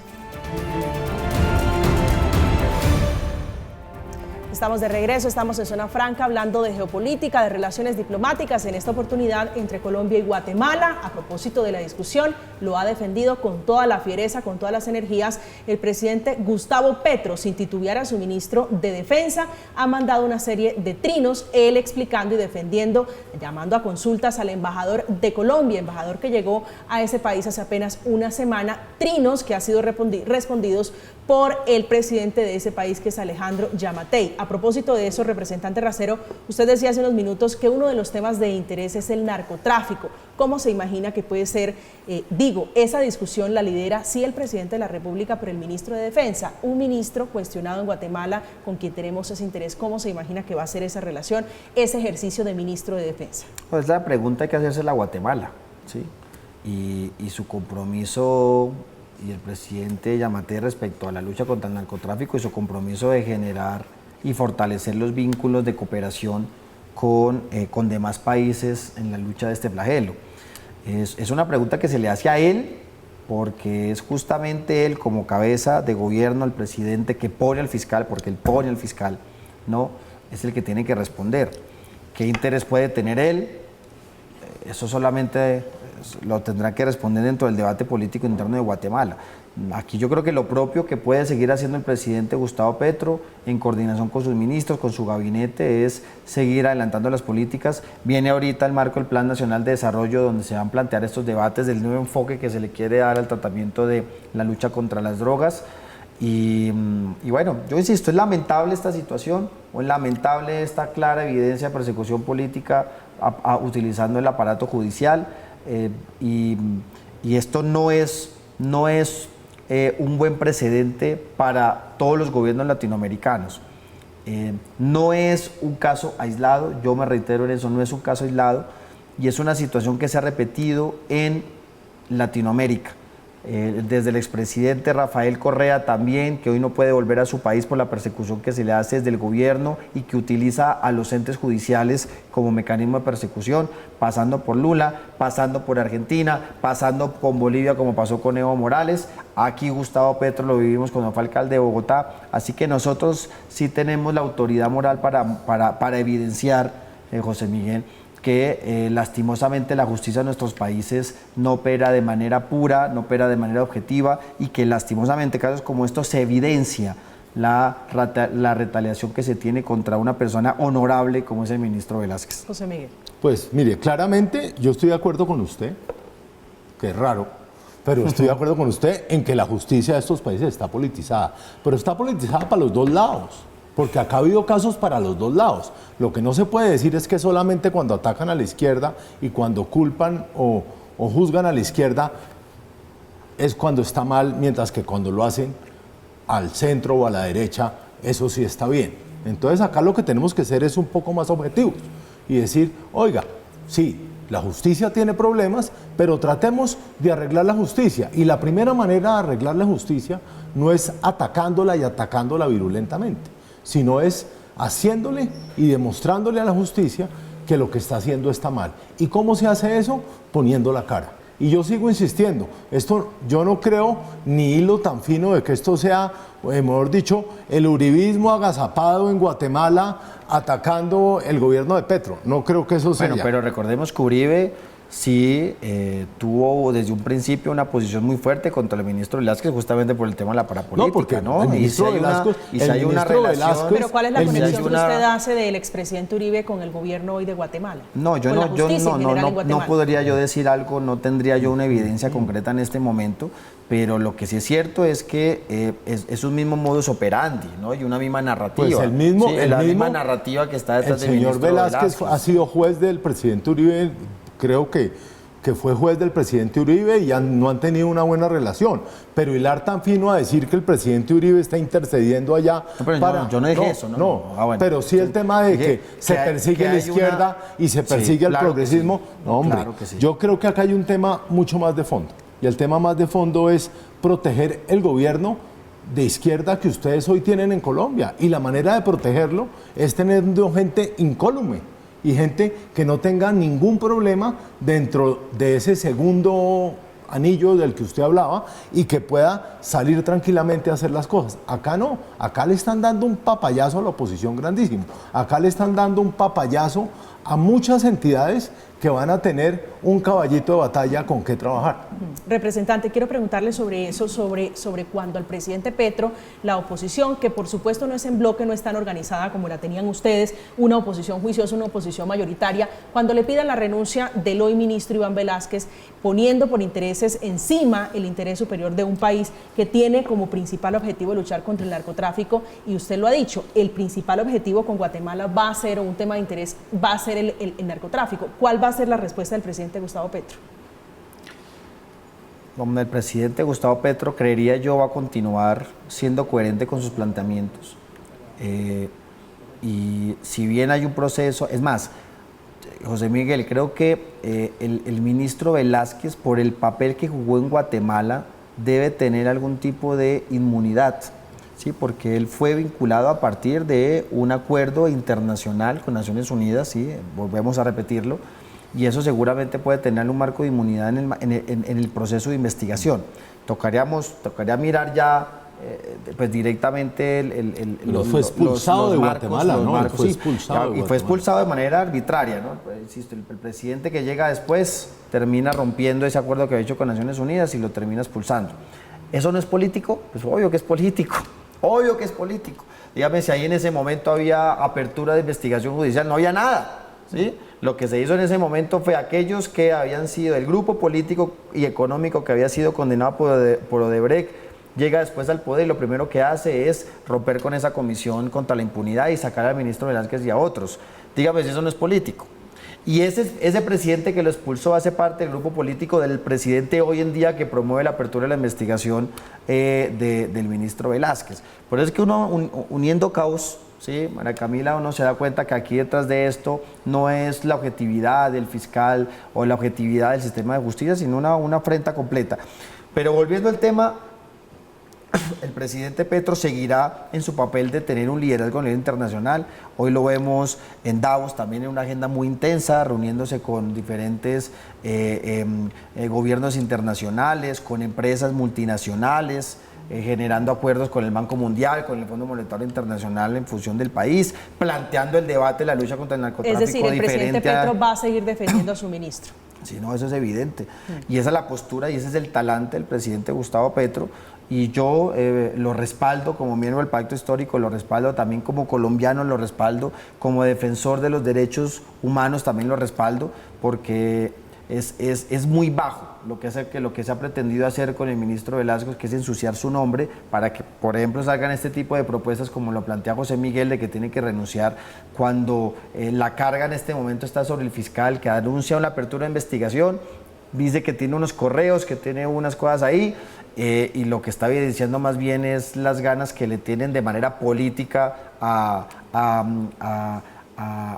Estamos de regreso, estamos en Zona Franca hablando de geopolítica, de relaciones diplomáticas, en esta oportunidad entre Colombia y Guatemala. A propósito de la discusión, lo ha defendido con toda la fiereza, con todas las energías, el presidente Gustavo Petro, sin titubear a su ministro de Defensa. Ha mandado una serie de trinos, él explicando y defendiendo, llamando a consultas al embajador de Colombia, embajador que llegó a ese país hace apenas una semana, trinos que han sido respondidos por el presidente de ese país, que es Alejandro Yamatei. A propósito de eso, representante Racero, usted decía hace unos minutos que uno de los temas de interés es el narcotráfico. ¿Cómo se imagina que puede ser, esa discusión la lidera sí el presidente de la República, pero el ministro de Defensa, un ministro cuestionado en Guatemala con quien tenemos ese interés? ¿Cómo se imagina que va a ser esa relación, ese ejercicio de ministro de Defensa? Pues la pregunta hay que hacerse a Guatemala, ¿sí? Y su compromiso, y el presidente Yamatei respecto a la lucha contra el narcotráfico, y su compromiso de generar y fortalecer los vínculos de cooperación con demás países en la lucha de este flagelo. Es una pregunta que se le hace a él, porque es justamente él, como cabeza de gobierno, el presidente, que pone al fiscal, porque él pone al fiscal, ¿no? Es el que tiene que responder. ¿Qué interés puede tener él? Eso solamente lo tendrá que responder dentro del debate político interno de Guatemala. Aquí yo creo que lo propio que puede seguir haciendo el presidente Gustavo Petro, en coordinación con sus ministros, con su gabinete, es seguir adelantando las políticas. Viene ahorita el marco del Plan Nacional de Desarrollo, donde se van a plantear estos debates del nuevo enfoque que se le quiere dar al tratamiento de la lucha contra las drogas. Y bueno, yo insisto, es lamentable esta situación, o es lamentable esta clara evidencia de persecución política utilizando el aparato judicial, y esto no es un buen precedente para todos los gobiernos latinoamericanos. No es un caso aislado, yo me reitero en eso, no es un caso aislado, y es una situación que se ha repetido en Latinoamérica. Desde el expresidente Rafael Correa también, que hoy no puede volver a su país por la persecución que se le hace desde el gobierno y que utiliza a los entes judiciales como mecanismo de persecución, pasando por Lula, pasando por Argentina, pasando con Bolivia, como pasó con Evo Morales. Aquí Gustavo Petro lo vivimos cuando fue alcalde de Bogotá, así que nosotros sí tenemos la autoridad moral para evidenciar, José Miguel, que lastimosamente la justicia de nuestros países no opera de manera pura, no opera de manera objetiva, y que lastimosamente casos como estos se evidencia la retaliación que se tiene contra una persona honorable como es el ministro Velásquez. José Miguel. Pues mire, claramente yo estoy de acuerdo con usted, que es raro, pero estoy de acuerdo con usted en que la justicia de estos países está politizada, pero está politizada para los dos lados. Porque acá ha habido casos para los dos lados. Lo que no se puede decir es que solamente cuando atacan a la izquierda y cuando culpan o juzgan a la izquierda es cuando está mal, mientras que cuando lo hacen al centro o a la derecha, eso sí está bien. Entonces acá lo que tenemos que hacer es un poco más objetivos y decir, oiga, sí, la justicia tiene problemas, pero tratemos de arreglar la justicia. Y la primera manera de arreglar la justicia no es atacándola y atacándola virulentamente, sino es haciéndole y demostrándole a la justicia que lo que está haciendo está mal. ¿Y cómo se hace eso? Poniendo la cara. Y yo sigo insistiendo, esto yo no creo ni hilo tan fino de que esto sea, mejor dicho, el uribismo agazapado en Guatemala atacando el gobierno de Petro. No creo que eso sea. Bueno, pero recordemos que Uribe sí tuvo desde un principio una posición muy fuerte contra el ministro Velázquez, justamente por el tema de la parapolítica, No, porque ¿no? el ministro Y si hay una relación... Velázquez, Pero ¿cuál es la conexión que una- usted hace del expresidente Uribe con el gobierno hoy de Guatemala? No, yo Con la no, yo justicia no, en no, general en no, Guatemala. no podría yo decir algo, no tendría yo una evidencia concreta en este momento, pero lo que sí es cierto es que es un mismo modus operandi, ¿no? Y una misma narrativa. Pues el mismo, Sí, el la mismo, misma narrativa que está el detrás del señor ministro Velázquez ha sido juez del presidente Uribe, creo que fue juez del presidente Uribe y no han tenido una buena relación. Pero hilar tan fino a decir que el presidente Uribe está intercediendo allá No, pero para... yo no dije eso, ¿no? No, Ah, bueno. pero sí el tema de Dije que se que hay- persigue que la hay izquierda una- y se Sí, persigue el claro que progresismo. sí. No, hombre, Claro que sí. yo creo que acá hay un tema mucho más de fondo. Y el tema más de fondo es proteger el gobierno de izquierda que ustedes hoy tienen en Colombia. Y la manera de protegerlo es teniendo gente incólume y gente que no tenga ningún problema dentro de ese segundo anillo del que usted hablaba y que pueda salir tranquilamente a hacer las cosas. Acá no, acá le están dando un papayazo a la oposición grandísimo. Acá le están dando un papayazo a muchas entidades que van a tener un caballito de batalla con qué trabajar. Representante, quiero preguntarle sobre eso, sobre cuando al presidente Petro, la oposición, que por supuesto no es en bloque, no es tan organizada como la tenían ustedes, una oposición juiciosa, una oposición mayoritaria, cuando le pidan la renuncia del hoy ministro Iván Velázquez, poniendo por intereses encima el interés superior de un país que tiene como principal objetivo luchar contra el narcotráfico, y usted lo ha dicho, el principal objetivo con Guatemala va a ser, o un tema de interés, va a ser el narcotráfico. ¿Cuál va a ser la respuesta del presidente Gustavo Petro? Como el presidente Gustavo Petro, creería yo, va a continuar siendo coherente con sus planteamientos. Y si bien hay un proceso, es más, José Miguel, creo que el ministro Velázquez, por el papel que jugó en Guatemala, debe tener algún tipo de inmunidad, ¿sí? Porque él fue vinculado a partir de un acuerdo internacional con Naciones Unidas, ¿sí? Volvemos a repetirlo, y eso seguramente puede tener un marco de inmunidad en el proceso de investigación. Tocaría mirar ya pues directamente Fue expulsado de Guatemala, ¿no? Fue expulsado y fue expulsado de manera arbitraria, ¿no? Pues, insisto, el presidente que llega después termina rompiendo ese acuerdo que había hecho con Naciones Unidas y lo termina expulsando. ¿Eso no es político? Pues obvio que es político, obvio que es político. Dígame si ahí en ese momento había apertura de investigación judicial, no había nada, ¿sí? Lo que se hizo en ese momento fue aquellos que habían sido el grupo político y económico que había sido condenado por Odebrecht, llega después al poder y lo primero que hace es romper con esa comisión contra la impunidad y sacar al ministro Velázquez y a otros. Dígame si eso no es político. Y ese presidente que lo expulsó hace parte del grupo político del presidente hoy en día que promueve la apertura de la investigación del ministro Velázquez. Por eso es que uno, uniendo caos, ¿sí? María Camila, uno se da cuenta que aquí detrás de esto no es la objetividad del fiscal o la objetividad del sistema de justicia, sino una afrenta completa. Pero volviendo al tema, el presidente Petro seguirá en su papel de tener un liderazgo a nivel internacional. Hoy lo vemos en Davos, también en una agenda muy intensa, reuniéndose con diferentes gobiernos internacionales, con empresas multinacionales, generando acuerdos con el Banco Mundial, con el Fondo Monetario Internacional en función del país, planteando el debate de la lucha contra el narcotráfico. Es decir, el presidente Petro va a seguir defendiendo a su ministro. Sí, no, eso es evidente. Y esa es la postura y ese es el talante del presidente Gustavo Petro. Y yo lo respaldo como miembro del Pacto Histórico, lo respaldo también como colombiano, lo respaldo como defensor de los derechos humanos, también lo respaldo, porque es muy bajo lo que se ha pretendido hacer con el ministro Velázquez, que es ensuciar su nombre para que, por ejemplo, salgan este tipo de propuestas como lo plantea José Miguel, de que tiene que renunciar cuando la carga en este momento está sobre el fiscal, que anuncia una apertura de investigación, dice que tiene unos correos, que tiene unas cosas ahí, y lo que está evidenciando más bien es las ganas que le tienen de manera política a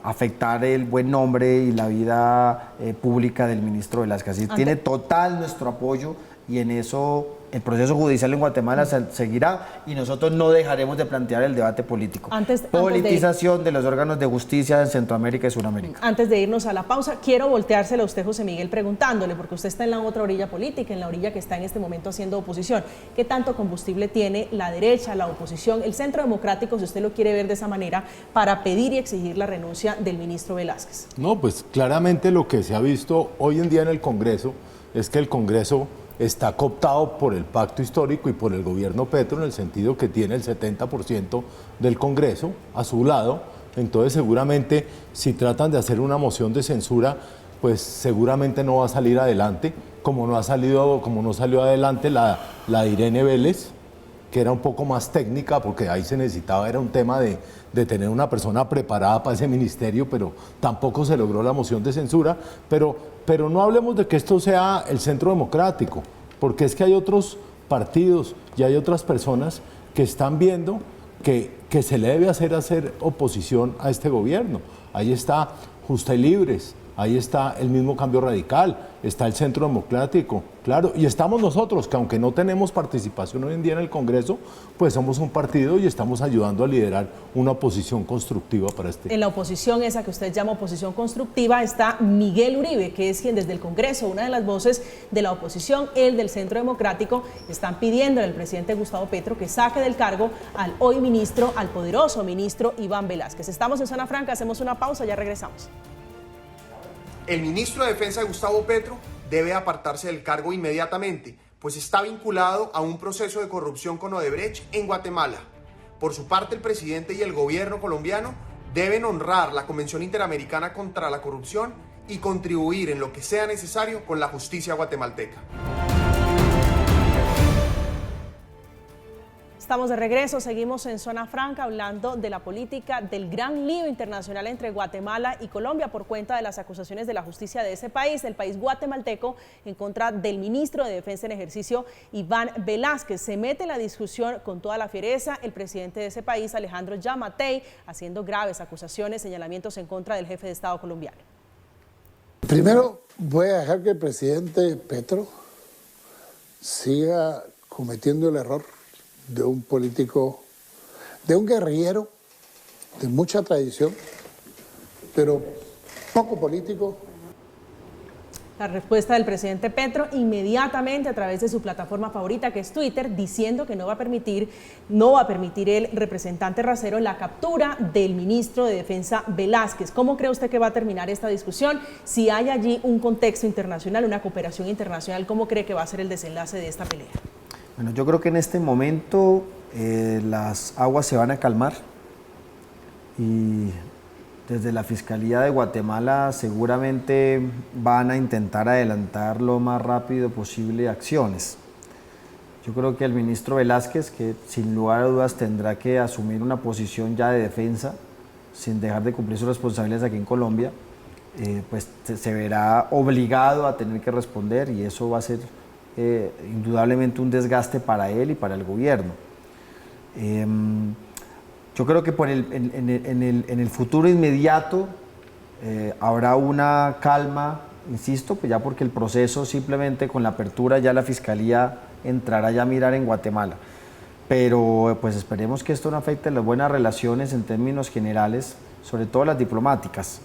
afectar el buen nombre y la vida pública del ministro Velázquez. Así tiene total nuestro apoyo y en eso el proceso judicial en Guatemala seguirá y nosotros no dejaremos de plantear el debate político. Politización de los órganos de justicia en Centroamérica y Sudamérica. Antes de irnos a la pausa, quiero volteárselo a usted, José Miguel, preguntándole, porque usted está en la otra orilla política, en la orilla que está en este momento haciendo oposición. ¿Qué tanto combustible tiene la derecha, la oposición, el Centro Democrático, si usted lo quiere ver de esa manera, para pedir y exigir la renuncia del ministro Velázquez? No, pues claramente lo que se ha visto hoy en día en el Congreso es que el Congreso está cooptado por el pacto histórico y por el gobierno Petro, en el sentido que tiene el 70% del Congreso a su lado. Entonces seguramente si tratan de hacer una moción de censura, pues seguramente no va a salir adelante, como no salió adelante la de Irene Vélez, que era un poco más técnica, porque ahí se necesitaba, era un tema de tener una persona preparada para ese ministerio, pero tampoco se logró la moción de censura. Pero no hablemos de que esto sea el Centro Democrático, porque es que hay otros partidos y hay otras personas que están viendo que se le debe hacer oposición a este gobierno. Ahí está Justa y Libres, ahí está el mismo Cambio Radical, está el Centro Democrático, claro, y estamos nosotros, que aunque no tenemos participación hoy en día en el Congreso, pues somos un partido y estamos ayudando a liderar una oposición constructiva para este. En la oposición, esa que usted llama oposición constructiva, está Miguel Uribe, que es quien desde el Congreso, una de las voces de la oposición, el del Centro Democrático, están pidiendo al presidente Gustavo Petro que saque del cargo al hoy ministro, al poderoso ministro Iván Velázquez. Estamos en Zona Franca, hacemos una pausa, ya regresamos. El ministro de Defensa, Gustavo Petro, debe apartarse del cargo inmediatamente, pues está vinculado a un proceso de corrupción con Odebrecht en Guatemala. Por su parte, el presidente y el gobierno colombiano deben honrar la Convención Interamericana contra la Corrupción y contribuir en lo que sea necesario con la justicia guatemalteca. Estamos de regreso, seguimos en Zona Franca hablando de la política del gran lío internacional entre Guatemala y Colombia por cuenta de las acusaciones de la justicia de ese país, del país guatemalteco, en contra del ministro de Defensa en ejercicio, Iván Velázquez. Se mete en la discusión con toda la fiereza el presidente de ese país, Alejandro Yamatei, haciendo graves acusaciones, señalamientos en contra del jefe de Estado colombiano. Primero, voy a dejar que el presidente Petro siga cometiendo el error de un político, de un guerrillero de mucha tradición, pero poco político. La respuesta del presidente Petro inmediatamente a través de su plataforma favorita, que es Twitter, diciendo que no va a permitir el representante Racero la captura del ministro de Defensa Velázquez. ¿Cómo cree usted que va a terminar esta discusión? Si hay allí un contexto internacional, una cooperación internacional, ¿cómo cree que va a ser el desenlace de esta pelea? Bueno, yo creo que en este momento las aguas se van a calmar y desde la Fiscalía de Guatemala seguramente van a intentar adelantar lo más rápido posible acciones. Yo creo que el ministro Velázquez, que sin lugar a dudas tendrá que asumir una posición ya de defensa, sin dejar de cumplir sus responsabilidades aquí en Colombia, pues se verá obligado a tener que responder y eso va a ser indudablemente un desgaste para él y para el gobierno. Yo creo que en el futuro inmediato habrá una calma, insisto, pues ya porque el proceso simplemente con la apertura ya la Fiscalía entrará ya a mirar en Guatemala. Pero pues esperemos que esto no afecte las buenas relaciones en términos generales, sobre todo las diplomáticas.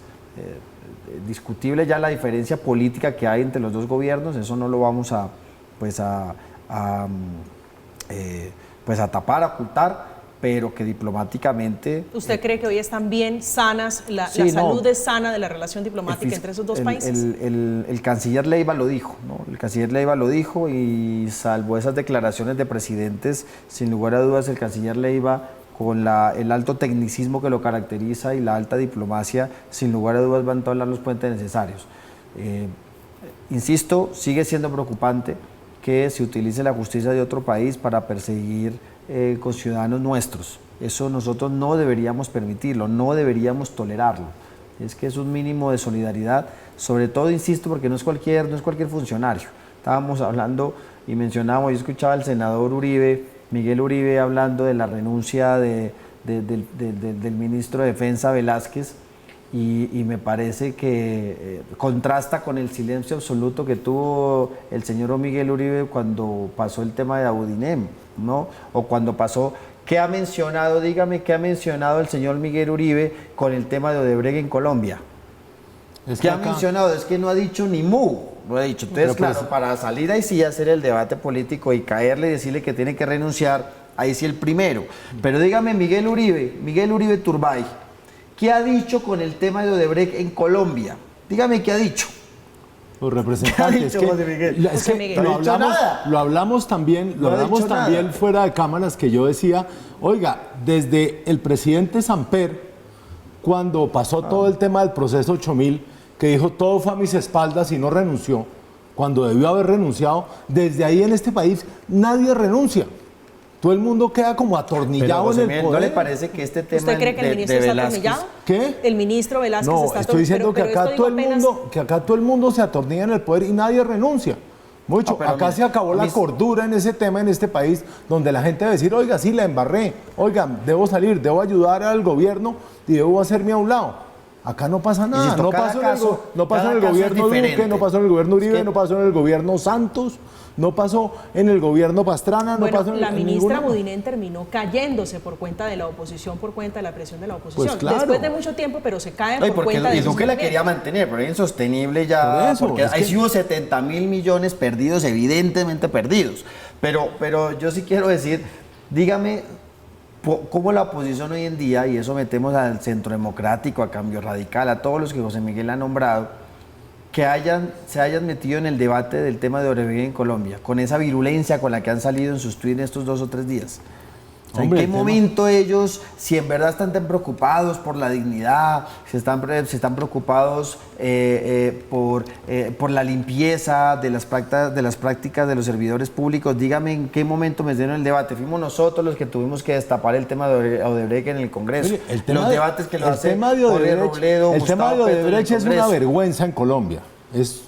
Discutible ya la diferencia política que hay entre los dos gobiernos, eso no lo vamos a tapar, a ocultar, pero que diplomáticamente... ¿Usted cree que hoy están bien sanas, la salud es sana de la relación diplomática entre esos dos países? El canciller Leiva lo dijo, ¿no? El canciller Leiva lo dijo y salvo esas declaraciones de presidentes, sin lugar a dudas el canciller Leiva, con el alto tecnicismo que lo caracteriza y la alta diplomacia, sin lugar a dudas van a entablar los puentes necesarios. Insisto, sigue siendo preocupante que se utilice la justicia de otro país para perseguir con ciudadanos nuestros. Eso nosotros no deberíamos permitirlo, no deberíamos tolerarlo. Es que es un mínimo de solidaridad, sobre todo, insisto, porque no es cualquier funcionario. Estábamos hablando y mencionábamos, yo escuchaba al senador Miguel Uribe, hablando de la renuncia del ministro de Defensa Velázquez, y me parece que contrasta con el silencio absoluto que tuvo el señor Miguel Uribe cuando pasó el tema de Audinem, ¿no? O cuando pasó, ¿qué ha mencionado? Dígame, ¿qué ha mencionado el señor Miguel Uribe con el tema de Odebrecht en Colombia? ¿Qué ha mencionado? Es que no ha dicho ni mu, lo ha dicho. Entonces, claro, para salir ahí sí hacer el debate político y caerle y decirle que tiene que renunciar, ahí sí el primero. Pero dígame, Miguel Uribe Turbay, ¿qué ha dicho con el tema de Odebrecht en Colombia? Dígame qué ha dicho. Los representantes. ¿Qué ha dicho, José Miguel? Es que Miguel. lo hablamos también fuera de cámaras, que yo decía, oiga, desde el presidente Samper, cuando pasó todo el tema del proceso 8000, que dijo todo fue a mis espaldas y no renunció, cuando debió haber renunciado, desde ahí en este país nadie renuncia. Todo el mundo queda como atornillado en el poder. ¿No le parece que este tema ¿Usted cree que el ministro está atornillado? ¿Qué? El ministro Velázquez no, está estoy diciendo que acá todo el mundo se atornilla en el poder y nadie renuncia. Mucho. Acá se acabó la cordura en ese tema en este país, donde la gente debe decir, oiga, sí, la embarré, oiga, debo salir, debo ayudar al gobierno y debo hacerme a un lado. Acá no pasa nada, no pasó en el gobierno Duque, no pasó en el gobierno Uribe, no pasó en el gobierno Santos, no pasó en el gobierno Pastrana, no pasó en la ministra Budinen terminó cayéndose por cuenta de la oposición, por cuenta de la presión de la oposición. Pues claro. Después de mucho tiempo, pero se cae por cuenta de... Y Duque la quería mantener, pero era insostenible ya, porque ahí sí hubo 70.000 millones perdidos, evidentemente perdidos. Pero yo sí quiero decir, dígame, ¿cómo la oposición hoy en día, y eso metemos al Centro Democrático, a Cambio Radical, a todos los que José Miguel ha nombrado, que se hayan metido en el debate del tema de Odebrecht en Colombia, con esa virulencia con la que han salido en sus tweets estos 2 o 3 días? O sea, ¿en qué momento ellos, si en verdad están tan preocupados por la dignidad, si están preocupados por la limpieza de las prácticas de los servidores públicos, dígame en qué momento me dieron el debate? Fuimos nosotros los que tuvimos que destapar el tema de Odebrecht en el Congreso. Oye, los debates que lo hacen Jorge Robledo, el tema de Odebrecht es una vergüenza en Colombia. Es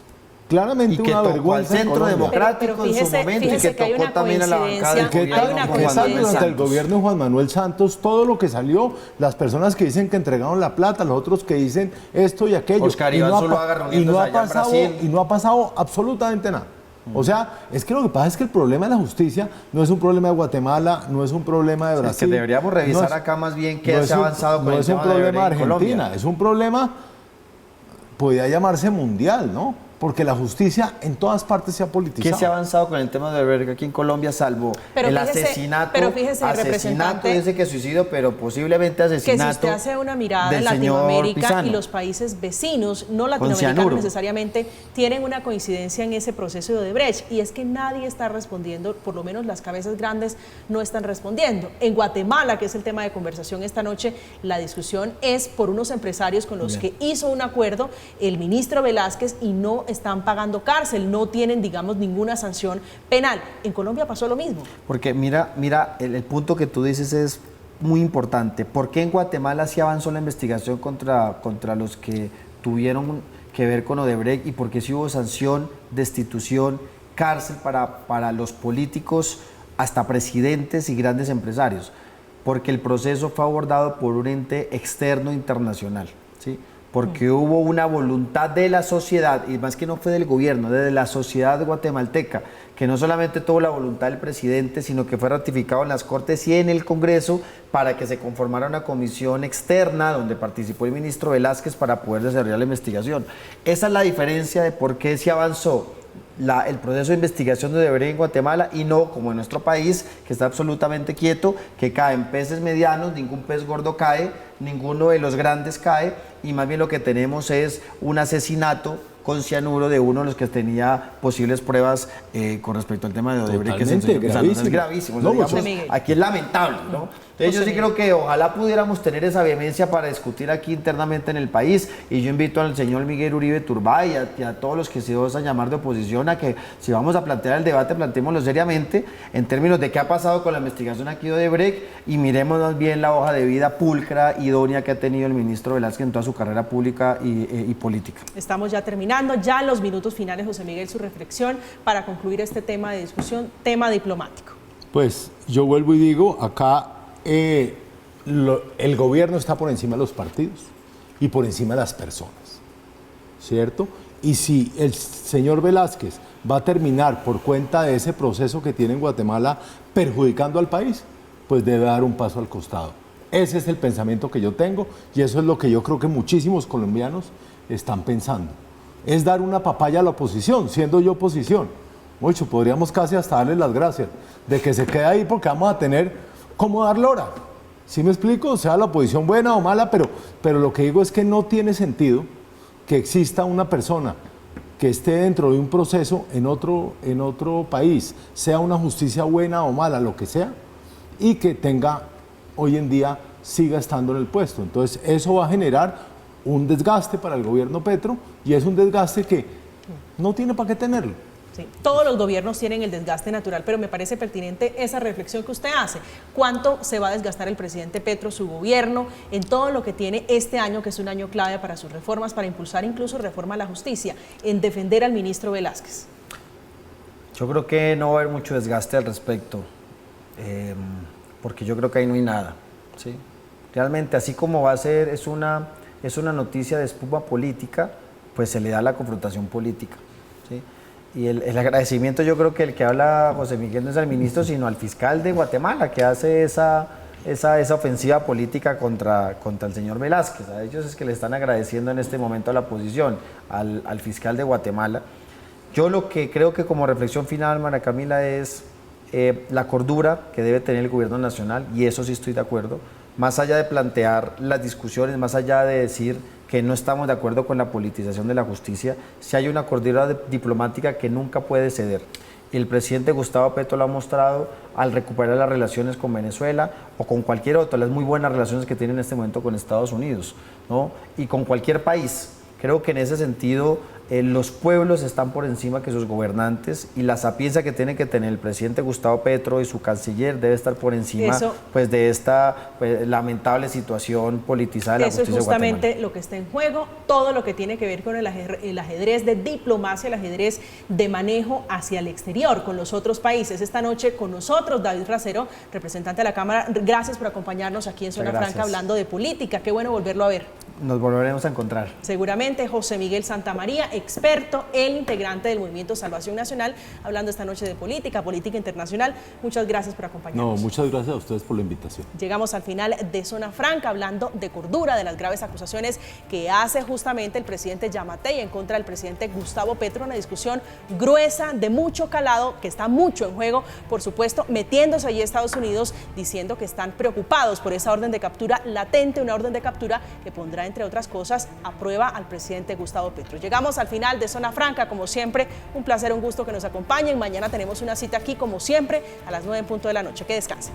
claramente una vergüenza. El Centro Democrático en su momento, y que tocó también a la bancada del gobierno. Durante el gobierno de Juan Manuel Santos, todo lo que salió, las personas que dicen que entregaron la plata, los otros que dicen esto y aquello, Oscar Iván Zuluaga reuniéndose allá en Brasil. Y no ha pasado absolutamente nada. O sea, es que lo que pasa es que el problema de la justicia no es un problema de Guatemala, no es un problema de Brasil. Es que deberíamos revisar acá más bien qué se ha avanzado con el tema de Odebrecht en Colombia. No es un problema de Argentina, es un problema, podría llamarse mundial, ¿no? Porque la justicia en todas partes se ha politizado. ¿Qué se ha avanzado con el tema de Odebrecht aquí en Colombia, salvo el asesinato? Pero fíjese, asesinato, dice que suicidio, pero posiblemente asesinato. Que si usted hace una mirada en Latinoamérica y los países vecinos, no latinoamericanos necesariamente, tienen una coincidencia en ese proceso de Odebrecht, y es que nadie está respondiendo, por lo menos las cabezas grandes no están respondiendo. En Guatemala, que es el tema de conversación esta noche, la discusión es por unos empresarios con los que hizo un acuerdo el ministro Velázquez y no están pagando cárcel, no tienen, digamos, ninguna sanción penal. En Colombia pasó lo mismo. Porque mira, el punto que tú dices es muy importante. ¿Por qué en Guatemala sí avanzó la investigación contra los que tuvieron que ver con Odebrecht, y por qué sí hubo sanción, destitución, cárcel para los políticos, hasta presidentes y grandes empresarios? Porque el proceso fue abordado por un ente externo internacional, ¿sí? Porque hubo una voluntad de la sociedad, y más que no fue del gobierno, de la sociedad guatemalteca, que no solamente tuvo la voluntad del presidente, sino que fue ratificado en las Cortes y en el Congreso para que se conformara una comisión externa donde participó el ministro Velázquez para poder desarrollar la investigación. Esa es la diferencia de por qué se avanzó el proceso de investigación de Odebrecht en Guatemala, y no como en nuestro país, que está absolutamente quieto, que caen peces medianos, ningún pez gordo cae, ninguno de los grandes cae, y más bien lo que tenemos es un asesinato con cianuro de uno de los que tenía posibles pruebas con respecto al tema de Odebrecht. Totalmente, que es gravísimo. No, digamos, aquí es lamentable, ¿no? Entonces yo sí creo que ojalá pudiéramos tener esa vehemencia para discutir aquí internamente en el país, y yo invito al señor Miguel Uribe Turbay y a todos los que se osan llamar de oposición a que, si vamos a plantear el debate, planteémoslo seriamente en términos de qué ha pasado con la investigación aquí de Odebrecht, y miremos más bien la hoja de vida pulcra, idónea que ha tenido el ministro Velázquez en toda su carrera pública y política. Estamos ya terminando, ya en los minutos finales, José Miguel, su reflexión para concluir este tema de discusión, tema diplomático. Pues yo vuelvo y digo, acá el gobierno está por encima de los partidos. y por encima de las personas, ¿cierto? Y si el señor Velázquez va a terminar por cuenta de ese proceso que tiene en Guatemala perjudicando al país, pues debe dar un paso al costado. Ese es el pensamiento que yo tengo y eso es lo que yo creo que muchísimos colombianos están pensando. Es dar una papaya a la oposición, siendo yo oposición. Mucho, podríamos casi hasta darle las gracias de que se quede ahí porque vamos a tener cómo dar lora. ¿Sí me explico? O sea, la oposición buena o mala, pero lo que digo es que no tiene sentido que exista una persona que esté dentro de un proceso en otro país, sea una justicia buena o mala, lo que sea, y que tenga, hoy en día, siga estando en el puesto. Entonces, eso va a generar un desgaste para el gobierno Petro y es un desgaste que no tiene para qué tenerlo. Sí, todos los gobiernos tienen el desgaste natural, pero me parece pertinente esa reflexión que usted hace. ¿Cuánto se va a desgastar el presidente Petro, su gobierno, en todo lo que tiene este año, que es un año clave para sus reformas, para impulsar incluso reforma a la justicia, en defender al ministro Velázquez? Yo creo que no va a haber mucho desgaste al respecto, porque yo creo que ahí no hay nada, ¿sí? Realmente, así como va a ser, es una noticia de espuma política, pues se le da la confrontación política, ¿sí? Y el agradecimiento, yo creo que el que habla José Miguel no es al ministro, sino al fiscal de Guatemala, que hace esa ofensiva política contra el señor Velázquez. A ellos es que le están agradeciendo en este momento a la oposición, al fiscal de Guatemala. Yo lo que creo que como reflexión final, María Camila, es la cordura que debe tener el gobierno nacional, y eso sí estoy de acuerdo, más allá de plantear las discusiones, más allá de decir que no estamos de acuerdo con la politización de la justicia, si hay una cordura diplomática que nunca puede ceder. El presidente Gustavo Petro lo ha mostrado al recuperar las relaciones con Venezuela o con cualquier otro, las muy buenas relaciones que tiene en este momento con Estados Unidos, ¿no? Y con cualquier país. Creo que en ese sentido los pueblos están por encima que sus gobernantes, y la sapiencia que tiene que tener el presidente Gustavo Petro y su canciller debe estar por encima pues, de esta lamentable situación politizada de la justicia de Guatemala. Eso es justamente lo que está en juego, todo lo que tiene que ver con el ajedrez de diplomacia, el ajedrez de manejo hacia el exterior, con los otros países. Esta noche con nosotros, David Racero, representante de la Cámara, gracias por acompañarnos aquí en Zona Franca hablando de política. Qué bueno volverlo a ver. Nos volveremos a encontrar. Seguramente. José Miguel Santamaría, experto, el integrante del Movimiento Salvación Nacional, hablando esta noche de política internacional. Muchas gracias por acompañarnos. No, muchas gracias a ustedes por la invitación. Llegamos al final de Zona Franca, hablando de cordura, de las graves acusaciones que hace justamente el presidente Yamatei en contra del presidente Gustavo Petro, una discusión gruesa, de mucho calado, que está mucho en juego, por supuesto, metiéndose allí Estados Unidos, diciendo que están preocupados por esa orden de captura latente, una orden de captura que pondrá, entre otras cosas, a prueba al presidente Gustavo Petro. Llegamos al final de Zona Franca, como siempre, un placer, un gusto que nos acompañen. Mañana tenemos una cita aquí, como siempre, a las 9 en punto de la noche. Que descansen.